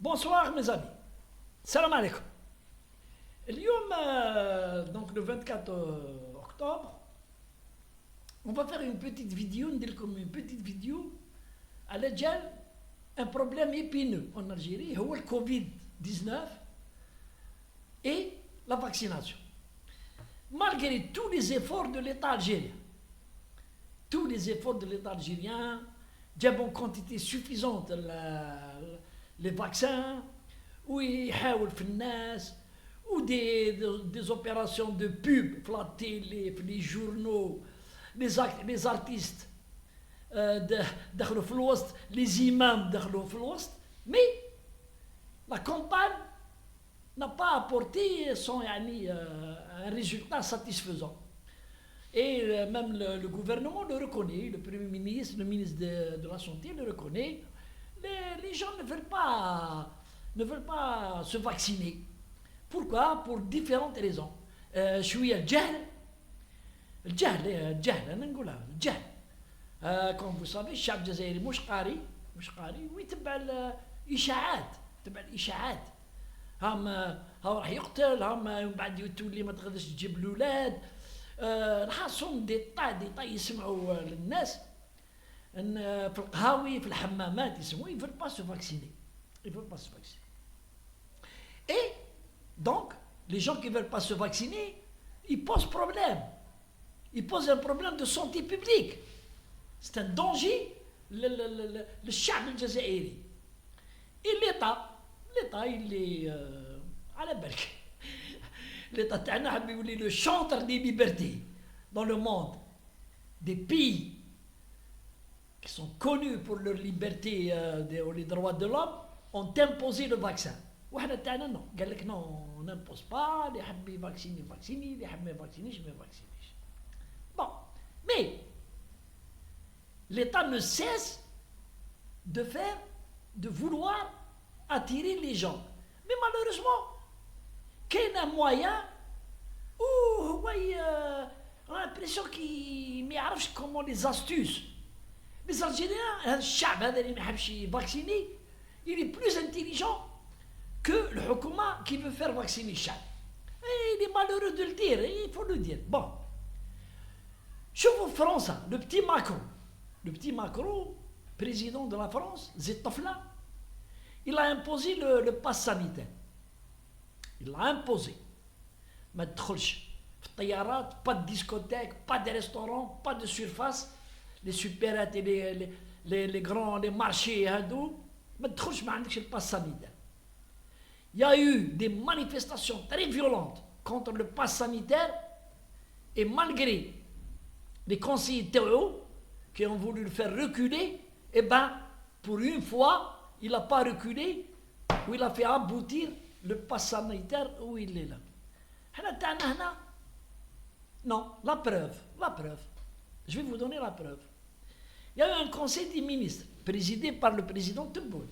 Bonsoir mes amis. Salam alaikum. اليوم donc le 24 octobre, on va faire une petite vidéo, une petite vidéo à l'aide un problème épineux en Algérie, c'est le Covid-19 et la vaccination. Malgré tous les efforts de l'État algérien, جابوا en quantité suffisante les vaccins, ويحاول في الناس ou des opérations de pub في la télé, في les journaux, les artistes دخلوا في الوسط, les imams دخلوا في الوسط, mais la campagne n'a pas apporté un résultat satisfaisant. Et même le gouvernement le reconnaît, le Premier ministre, le ministre de la Santé le reconnaît. Les gens ne veulent pas se vacciner. Pourquoi? Pour différentes raisons. شوية الجهل أنا نقولها الجهل. Comme vous savez الشعب الجزائري مش قاري ويتبع الإشاعات هم راح يقتل، هم بعد تولي ما تقدرش تجيب الأولاد. نحصهم ديطاي يسمعوا للناس ان في القهاوي في الحمامات يسمعوا ils veulent pas se vacciner. Et donc les gens qui veulent pas se vacciner, ils posent problème. Ils posent un problème de santé publique. C'est un danger للشعب الجزائري. Et l'État il est على بالك. L'État تاعنا حاب يولي le chantre des libertés dans le monde. Des pays qui sont connus pour leur liberté ou les droits de l'homme ont imposé le vaccin. وحنا تاعنا non. قال لك non, on n'impose pas, اللي يحب يفاكسيني فاكسيني، اللي يحب ما يفاكسينيش ما يفاكسينيش. Bon, mais l'État ne cesse de vouloir attirer les gens. Mais malheureusement, qu'il y a un moyen où on a l'impression qu'il ne sait pas comment les astuces. Les Algériens, un chab اللي ما يحبش vacciner, il est plus intelligent que le Hukuma qui veut faire vacciner le chab. Et il est malheureux de le dire, il faut le dire. Bon, شوفوا فرنسا, le petit Macron, président de la France, Zetofla, il a imposé le pass sanitaire. Il l'a imposé. ما تدخلش في الطيارات, pas de discothèque, pas de restaurant, pas de surface, les supérettes et les grands les marchés هادو ما تدخلش ما عندكش الباس sanitaire. Il y a eu des manifestations très violentes contre le pass sanitaire et malgré les conseillers théoraux qui ont voulu le faire reculer, eh ben pour une fois il n'a pas reculé, ou il a fait aboutir le pass sanitaire où il est là. Non, la preuve. Je vais vous donner la preuve. Il y a eu un conseil des ministres, présidé par le président Tebboune,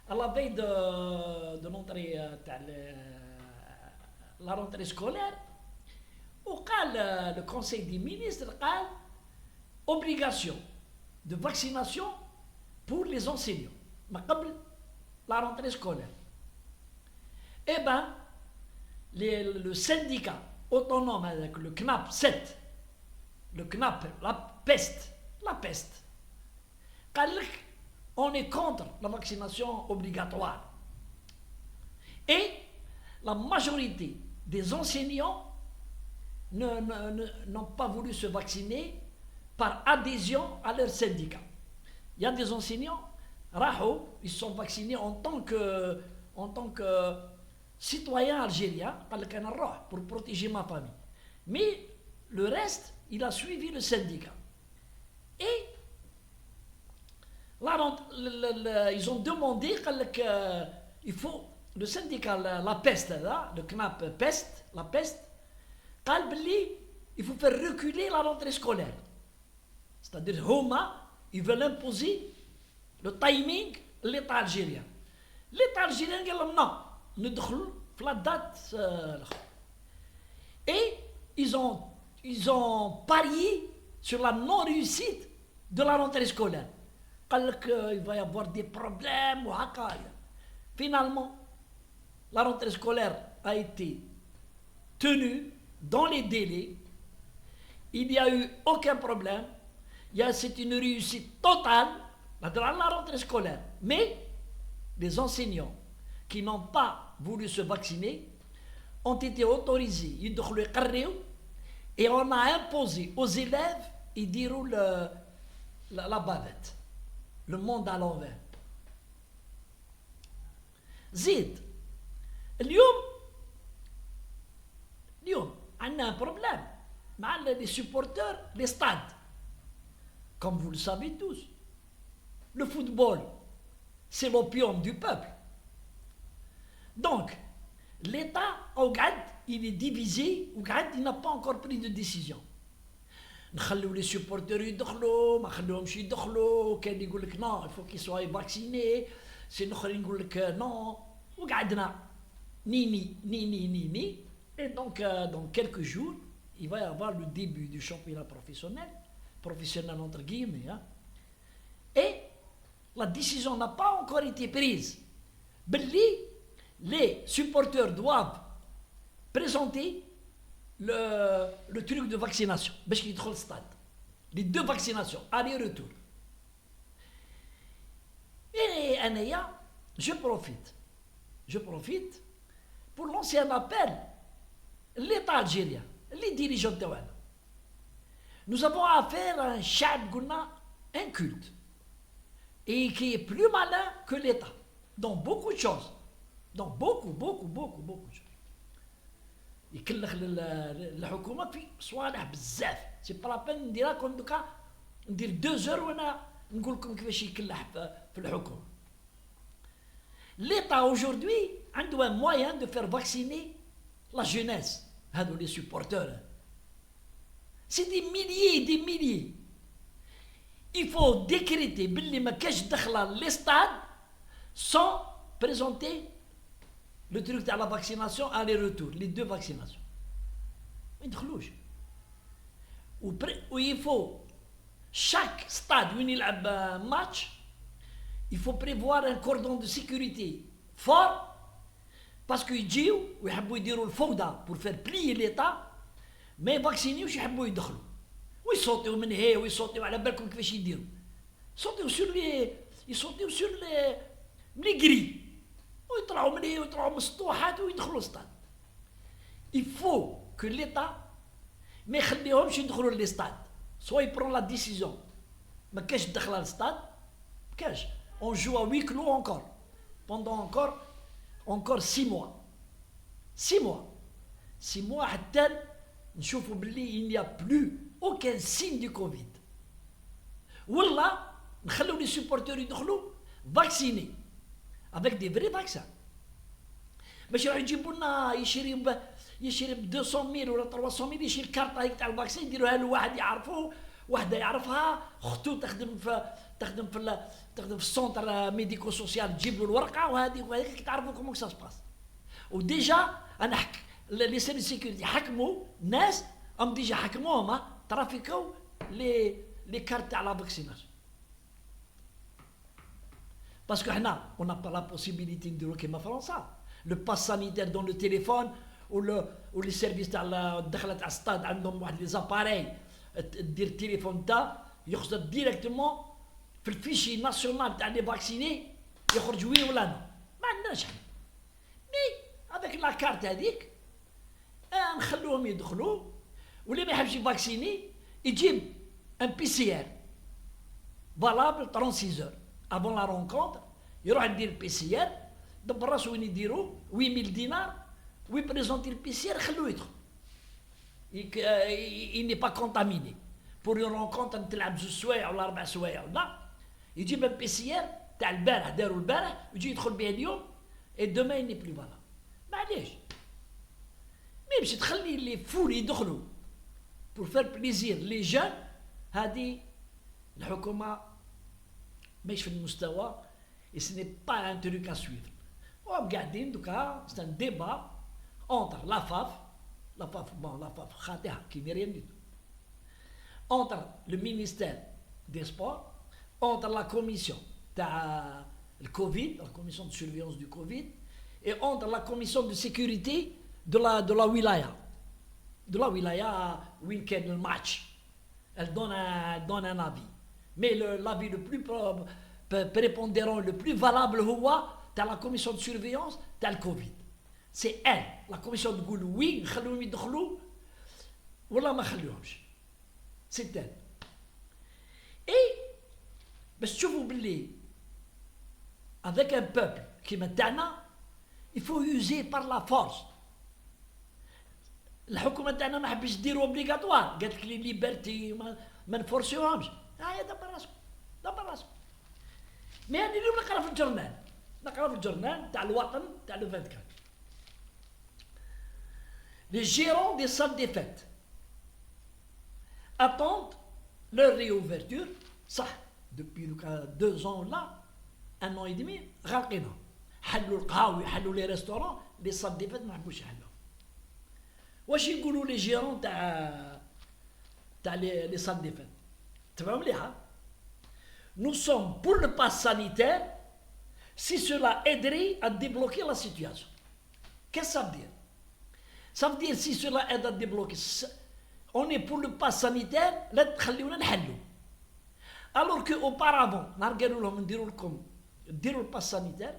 à la veille de l'entrée, la rentrée scolaire, où le conseil des ministres a obligation de vaccination pour les enseignants, mais قبل la rentrée scolaire. Eh bien, le syndicat autonome avec le CNAP 7, le CNAP, la peste, on est contre la vaccination obligatoire. Et la majorité des enseignants n'ont pas voulu se vacciner par adhésion à leur syndicat. Il y a des enseignants, ils sont vaccinés en tant que citoyen algérien, pour protéger ma famille. Mais le reste, il a suivi le syndicat. Et ils ont demandé il faut, le syndicat, la peste, là, le CNAP peste, la peste, il faut faire reculer la rentrée scolaire. C'est-à-dire, ils veulent imposer le timing de l'État algérien. L'État algérien dit non. ندخل في la date et ils ont parié sur la non-réussite de la rentrée scolaire. قال لك il va y avoir des problèmes وهكايا. Finalement, la rentrée scolaire a été tenue dans les délais. Il n'y a eu aucun problème. C'est une réussite totale dans la rentrée scolaire. Mais les enseignants qui n'ont pas voulu se vacciner ont été autorisés. Et on a imposé aux élèves, ils diront la bavette, le monde à l'envers. زيد اليوم عندنا un problème مع les supporters les stades. Comme vous le savez tous, le football, c'est l'opium du peuple. Donc, l'État, il est divisé, il n'a pas encore pris de décision. نخلوا les supporters يدخلوا ما خلوهمش يدخلوا كان يقول لك non il faut qu'ils soient vaccinés سي الاخرين يقول لك non وقعدنا ni et donc dans quelques jours il va y avoir le début du championnat professionnel entre guillemets hein. Et la décision n'a pas encore été prise. Les supporters doivent présenter le truc de vaccination. Les 2 vaccinations, aller-retour. Et je profite pour lancer un appel à l'État algérien, les dirigeants de Tawana. Nous avons affaire à un culte, et qui est plus malin que l'État, dans beaucoup de choses. Dans beaucoup de choses. يكلخ الحكومه في صوالح بزاف سي با لابين نديرها كون دوكا ندير 2 زور وانا نقول لكم كيفاش يكلح في الحكومه. L'État aujourd'hui عنده un moyen de faire vacciner la jeunesse, هادو les supporters. C'est des milliers et des milliers. Il faut décréter باللي ما كاش دخله les stades sans présenter le truc de la vaccination aller-retour, les 2 vaccinations. Où il faut, chaque stade où il y a un match, il faut prévoir un cordon de sécurité fort, parce qu'ils disent, ils veulent le fauda pour faire plier l'État, mais vaccinés, ils veulent y entrer. Ils sautent من هي ويصوتوا على بالكم كيفاش يديروا. Ils sautent sur les grilles. ويطلعوا من هي ويطلعوا من السطوحات ويدخلوا الستاد. Il faut que l'État ما يخليهمش يدخلوا للستاد. Soit il prend la décision ما كاش تدخل للستاد كاش. On joue à huis clos encore. Pendant encore 6 mois. 6 mois. 6 mois حتى نشوفوا باللي il n'y a plus aucun signe du Covid. ولا نخلوا les supporters يدخلوا vaccinés. Avec des vrais vaccins. باش يروحوا يجيبوا لنا يشري ب 200,000 ولا 300,000 يشري الكارطه هيك تاع الفاكسين يديروها له واحد يعرفه وحده يعرفها اختو تخدم في السونتر ميديكو سوسيال تجيب له الورقه وهذيك تعرفوا كومون سا سباس. وديجا انا لي سيرفيس سيكوريتي حكموا ناس ديجا حكموهم ترافيكو لي كارت تاع لا فاكسيناسيون. Parce que on n'a pas la possibilité de dire comme France. Le pass sanitaire dans le téléphone ou les services دخلت على الستاد عندهم واحد les appareils دير التليفون تاع يخرج directement في الفيشي ناسيونال تاع لي فاكسيني يخرج وي ولا نو. ما عندناش حنا. مي avec la carte هذيك نخلوهم يدخلوا واللي ما يحبش يفاكسيني يجيب un PCR valable 36 heures. Avant la rencontre, il y aura un PCR, donc براسو وين يديروا 8000 دينار ويبريزونتي البيسيير خلوه يدخل. Il n'est pas contaminé. Pour une rencontre نتلعب 2 سوايع ولا 4 سوايع ولا يجيب البيسيير تاع البارح داروا البارح ويجي يدخل به اليوم et demain il n'est plus valable. معليش. مي باش تخلي لي فول يدخلوا pour faire plaisir les jeunes هذه الحكومة ماشي في المستوى et ce n'est pas un truc à suivre. وقاعدين دوكا c'est un débat entre la FAF خاطئة qui n'est rien du tout, entre le ministère des Sports, entre la commission تاع le Covid, la commission de surveillance du Covid, et entre la commission de sécurité de la wilaya. De la wilaya, week-end, le match. Elle donne un avis. Mais l'avis le plus prépondérant, le plus valable, c'est la commission de surveillance, c'est le Covid. C'est elle, la commission de Goulou, oui, نخلوهم يدخلوا ولا ما خلوهمش. C'est elle. Et, باش تشوفوا باللي avec un peuple qui متاعنا, il faut user par la force. الحكومه تاعنا ما حبش ديروا اوبليغاتوار، قالت لك لي ليبرتي ما نفورسيوهمش. هيا دبر راسكم. مي هاني اليوم نقرا في الجورنال تاع الوطن تاع لو 24. Les gérants des salles des fêtes attendent leur réouverture. Ça, depuis 2 ans là, 1 an et demi, غارقينهم. حلوا القهاوي، حلوا لي ريستورون، لي salles des fêtes ما حبوش يحلوا. واش يقولوا لي جيرون تاع لي salles des fêtes؟ تفهم مليحة. Nous sommes pour le pass sanitaire si cela aiderait à débloquer la situation. Qu'est-ce que ça veut dire? Ça veut dire si cela aide à débloquer. On est pour le pass sanitaire, لا تخليونا نحلو. Alors qu'auparavant, نهار قالوا لهم نديروا le pass sanitaire,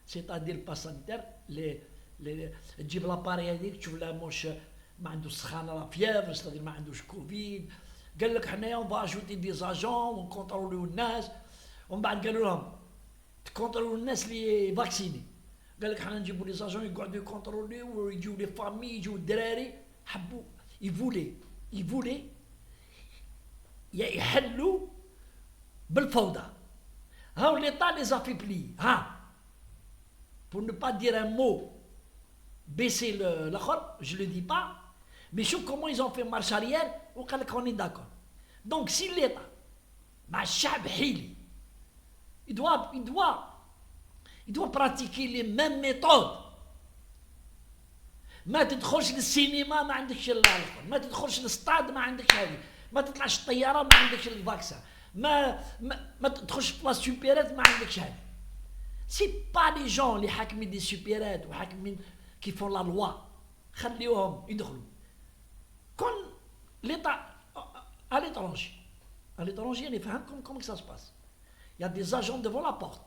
c'est-à-dire le pass sanitaire, تجيب لاباري هذيك تشوف لا موش ما عندوش سخانه لا فيير، c'est-à-dire ما عندوش كوفيد. قال لك حنايا اون فا اجوتي دي زاجون ونكونتروليو الناس، ومن بعد قالوا لهم تكونتروليو الناس اللي فاكسيني. قال لك حنا نجيبوا لي زاجون يقعدوا يكونتروليو ويجيو لي فامي يجيو الدراري. حبوا يفولي يحلوا بالفوضى. هاو ليطا لي زافيبلي ها pour ne pas dire un mot, baisser l'achor, je ne le dis pas, mais je sais comment ils ont fait marche arrière, on est d'accord. Donc si l'État, il doit pratiquer les mêmes méthodes. ما تدخلش للسينما ما عندكش الأخر، ما تدخلش للستاد ما عندكش هذه، ما تطلعش الطيارة ما عندكش الفاكسان، ما تدخلش في بلاصة سوبيرات ما عندكش هذه. C'est pas les gens les حاكمين des supérettes ou حاكمين qui font la loi. خليوهم يدخلوا. كون l'État à l'étranger. À l'étranger, on فهم comment ça se passe. Il y a des agents devant la porte.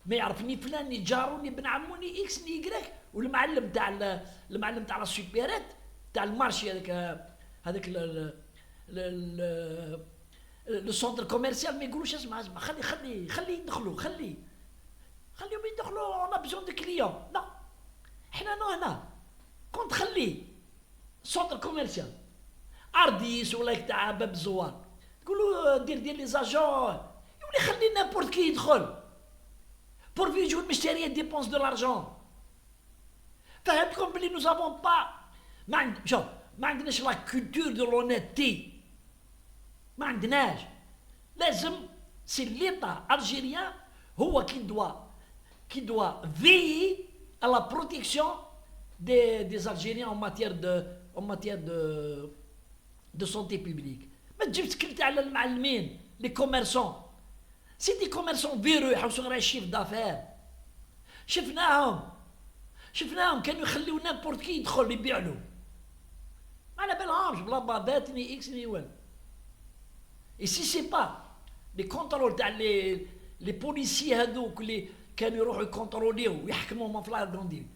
ما يعرف ني فلان ني جارو ني بن عمو ني اكس ني يكراك، والمعلم تاع لا سوبيرات تاع المارشي هذاك لو سونتر كوميرسيال ما يقولوش اسمع خلي يدخلوا خليهم يدخلوا. اون بيزون دو كليون. لا حنا هنا كون تخلي سونتر كوميرسيال ارديس ولا تاع باب الزوار تقولوا دير لي زاجون يولي خلي نابورت كي يدخل بور يجيو المشتريات ديبونس دو لارجون. فهمتكم بلي نو سافون با ما عندناش لا كولتور دو لونيتي، ما عندناش. لازم سي ليطا الجيريان هو qui doit veiller à la protection des Algériens en matière de santé publique. ما تجيب تكلت على المعلمين les commerçants. C'est des commerçants véreux يحوسوا غير الشيف دافير. شفناهم كانوا يخليو نابورت كي يدخل يبيع له. ما على بالهمش بلا بابات ني اكس ني والو. Et si c'est pas les contrôles تاع les policiers هذوك اللي كانوا يروحوا يكونتروليو ويحكموا في لاغوندي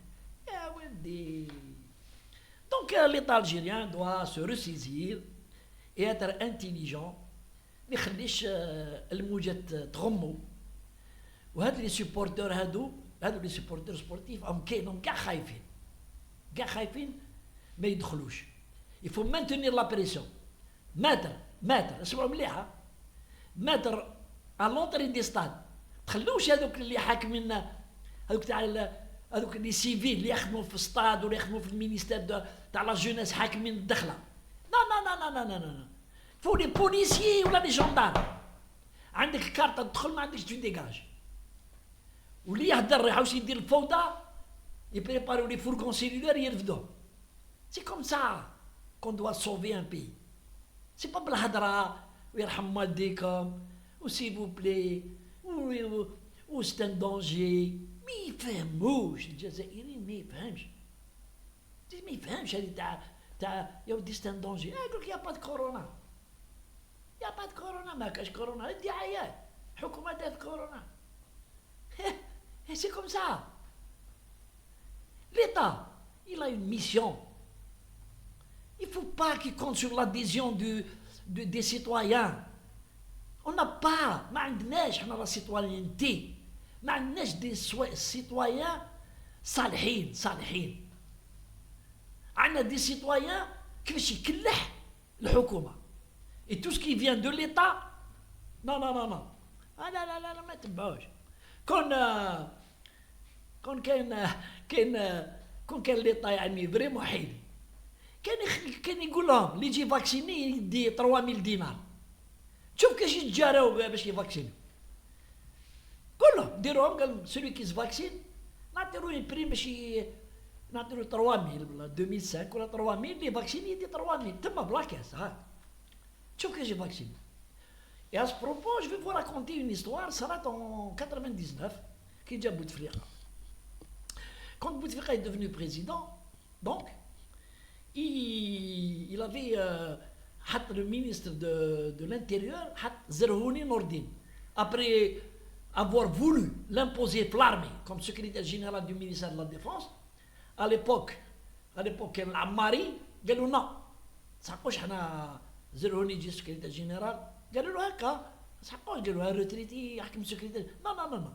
يا ودي. Donc l'État algérien doit se ressaisir et être intelligent. ما يخليش الموجات تغمو. وهاد لي سوبورتور هادو لي سوبورتور سبورتيف كاينهم كاع خايفين ما يدخلوش. Il faut maintenir la pression. ماتر اسمعوا مليحه. ماتر à l'entrée des stades. تخلوش هذوك اللي حاكمين هذوك هذوك لي سيفيل اللي يخدموا في الستاد ولا يخدموا في المينيستير تاع لا جونيس حاكمين الدخله. لا فو لي بوليسيي ولا لي جوندار. عندك كارطه تدخل ما عندكش تديكاج. واللي يهدر يحوس يدير الفوضى يبريباريو لي فورغون سيلولار يرفدوه. سي كوم سا كون دوا سوفي ان بي. سي با بالهضره ويرحم والديكم وسيل فو بلي وست ان دونجي ما يفهموش الجزائريين، ما يفهمش ما يفهمش هذه تاع يا ودي ست ان دونجي. يقول لك يا با دو كورونا، يا با دو كورونا، ما كاش كورونا، الدعايات حكومة دارت كورونا. C'est comme ça. L'État, il a une mission. Il ne faut pas qu'il compte sur l'adhésion des citoyens. On n'a pas, ما عندناش حنا لا citoyenneté، ما عندناش des citoyens صالحين. عندنا des citoyens كيفاش يكلح الحكومة. Et tout ce qui vient de l'État، non. لا ما تبعوش. كون كان ليطا يعني فريمون حيلي، كان يقول لهم اللي يجي فاكسيني يدي 3000 دينار. شوف كاش يتجاراو باش يفاكسينو، كلهم ديروهم. قال سولي كي فاكسين نعطيرو اون بريم باش نعطيرو 3000 ولا 2005 ولا 3000 اللي فاكسيني يدي 3000 تما بلا كاس. ها شوف كاش يفاكسينو. Et à ce propos, je vais vous raconter une histoire, ça date en 99, qui est déjà Bouteflika. Quand Bouteflika est devenu président, donc, il avait le ministre de l'Intérieur, Zerhouni Nordin, après avoir voulu l'imposer pour l'armée comme secrétaire général du ministère de la Défense, à l'époque, Ammari, il a dit non, ça ne pas Zerhouni du secrétaire général. قالوا له هكا صحقوش، قالوا له ريتريتي يحكم سكرتير. Non.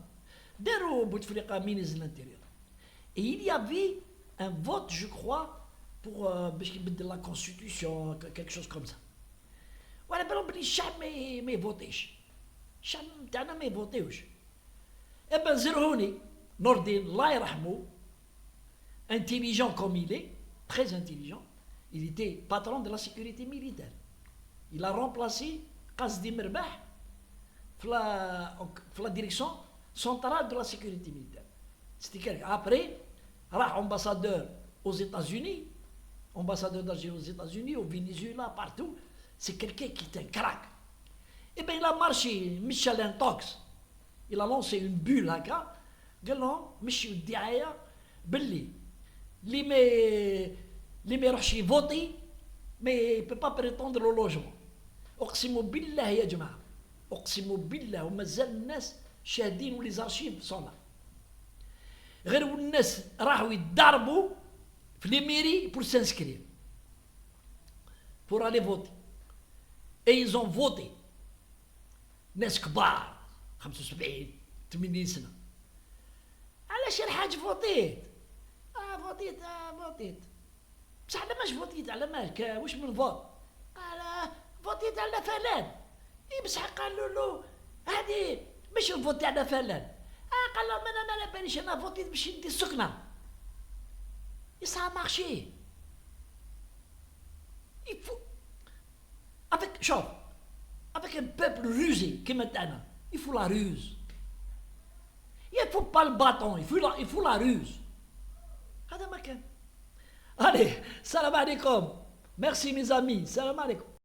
داروا بوتفليقه مينيز لانتيريور. Et il y avait un vote, je crois, pour باش يبدل la constitution, quelque chose comme ça. وعلى بالهم بلي الشعب ما يفوتيش، الشعب تاعنا ما يفوتيوش. ابن زرهوني نور الدين الله يرحمه، intelligent comme il est, très intelligent, il était patron de la sécurité militaire. Il a remplacé Qasdi Mirbah dans la direction centrale de la sécurité militaire. C'était quelqu'un. Après, ambassadeur aux États-Unis, ambassadeur d'Algérie aux États-Unis, au Venezuela, partout. C'est quelqu'un qui est un crack. Et bien il a marché, Michelin Tox, il a lancé une bulle là, قال لهم مشيوا الدعاية باللي اللي ما يروحش يفوتي ما يبي با بريتوندر لو لوجمون. اقسم بالله يا جماعه، اقسم بالله ومازال الناس شاهدين ولي زارشيف صونا، غير الناس راحوا يتضاربوا في لي ميري بور سانسكرير بور الي فوتي. اي زون فوتي ناس كبار 75 80 سنه. علاش الحاج فوتيت؟ فوتيت بصح على ماش فوتيت، على ماش واش من فوت؟ قال فوتيت على فلان. اي بصح قالوا له هادي مش فوتي على فلان. قال لهم انا ما على باليش، انا فوتيت باش ندي السكنه. اي سا مارشي. il faut avec شوف avec un peuple rusé كيما تاعنا il faut la ruse. il faut pas le bâton, il faut la ruse. هذا ما كان. Allez, salam alaikum. Merci mes amis, salam alaikum.